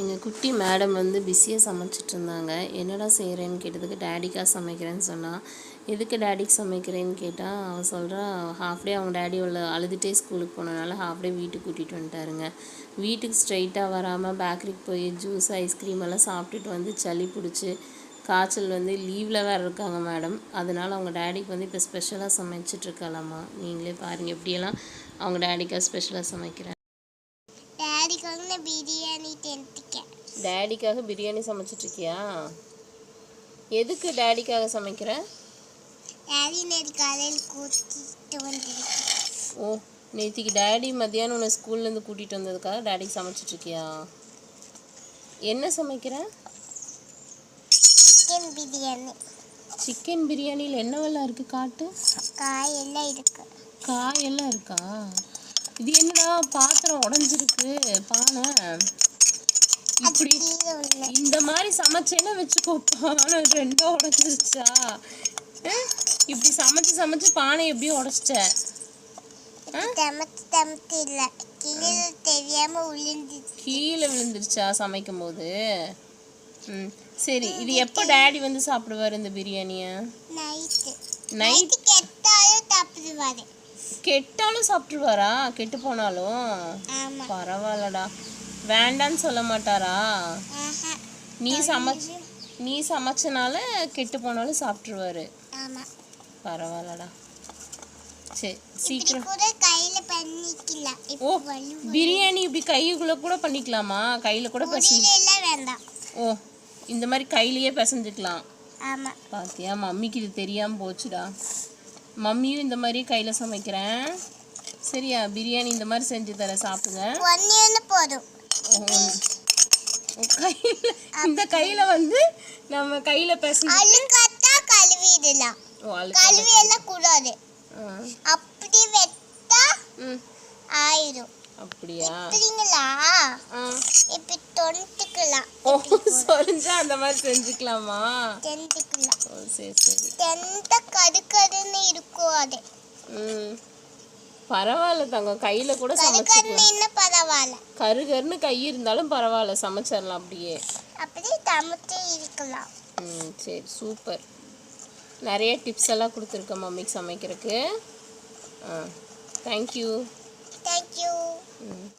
எங்கள் குட்டி மேடம் வந்து பிஸியாக சமைச்சிட்டு இருந்தாங்க. என்னடா செய்கிறேன்னு கேட்டதுக்கு டேடிக்காக சமைக்கிறேன்னு சொன்னால், எதுக்கு டேடிக்கு சமைக்கிறேன்னு கேட்டால் அவள் சொல்கிறா, ஹாஃப் டே அவங்க டேடி அழுதுகிட்டே ஸ்கூலுக்கு போனதுனால ஹாஃப் டே வீட்டுக்கு கூட்டிகிட்டு வந்துட்டாருங்க. வீட்டுக்கு ஸ்ட்ரைட்டாக வராமல் பேக்கரிக்கு போய் ஜூஸ் ஐஸ்கிரீம் எல்லாம் சாப்பிட்டுட்டு வந்து சளி பிடிச்சி காய்ச்சல் வந்து லீவில் வேறு இருக்காங்க மேடம். அதனால் அவங்க டேடிக்கு வந்து இப்போ ஸ்பெஷலாக சமைச்சிட்ருக்கலாமா. நீங்களே பாருங்கள் எப்படியெல்லாம் அவங்க டேடிக்காக ஸ்பெஷலாக சமைக்கிறேன். டேடிக்காக பிரியாணி சமைச்சிட்ருக்கியா? எதுக்கு டேடிக்காக சமைக்கிற? ஓ, நேற்றுக்கு டேடி மத்தியானம் உன்னை ஸ்கூல்லேருந்து கூட்டிகிட்டு வந்ததுக்காக டேடிக்கு சமைச்சிட்ருக்கியா? என்ன சமைக்கிற? சிக்கன் பிரியாணியில் என்னவெல்லாம் இருக்குது காட்டு. காயெல்லாம் இருக்கா? இது என்னடா பாத்திரம் உடஞ்சிருக்கு பானை. இப்படி இந்த மாதிரி சமைச்சேன்னா வச்சுக்கோ, பானை ரெண்டா உடஞ்சிருச்சா? இப்படி சமைச்சு பானை எப்படியும் உடச்சிட்ட? கீழே விழுந்துருச்சா சமைக்கும் போது? சரி, இது எப்போ டேடி வந்து சாப்பிடுவார் இந்த பிரியாணிய? நைட் கெட்டாலும் சாப்பிட்டுருவாரா? கெட்டு போனாலும்? பரவாயில்லடா. வேண்டான்னு சொல்ல மாட்டாரா? நீ சமைச்சனால கெட்டு போனாலும் சாப்பிட்டுருவாரு. பரவாயில்லடா. சரி, சீக்கிரம். ஓ, பிரியாணி இப்படி கைக்குள்ள கூட பண்ணிக்கலாமா? கையில் கூட வேண்டாம். ஓ, இந்த மாதிரி கையிலேயே பிசைஞ்சுக்கலாம். பாத்தியா, மம்மிக்கு இது தெரியாமல் போச்சுடா. மம்மியும் இந்த மாதிரி கையில் சமைக்கிறேன். சரியா? பிரியாணி இந்த மாதிரி செஞ்சு தர, சாப்பிடுங்க. போதும். இந்த கையில வந்து நம்ம கையில பிசைஞ்சு கழுவிடலாம். கழுவியெல்லாம் கூடாது. அப்படி வெட்டா ஆயிடும். அப்படியா? இப்படி தொண்டுக்கலாம். ஓ, சொரிஞ்சா அந்த மாதிரி செஞ்சுக்கலாமா? செஞ்சுக்கலாம். ஓ, சரி சரி. எந்த கடுக்கடுன்னு இருக்கும் அது. பரவாயில்ல தங்கம், கையில் கூட சமைச்சிக்கலாம். பரவாயில்ல, கருகருன்னு கை இருந்தாலும் பரவாயில்ல, சமைச்சிடலாம் அப்படியே. அப்படியே சமைச்சு இருக்கலாம். சரி, சூப்பர். நிறைய டிப்ஸ் எல்லாம் கொடுத்துருக்கேன் மம்மிக்கு சமைக்கிறதுக்கு. தேங்க்யூ.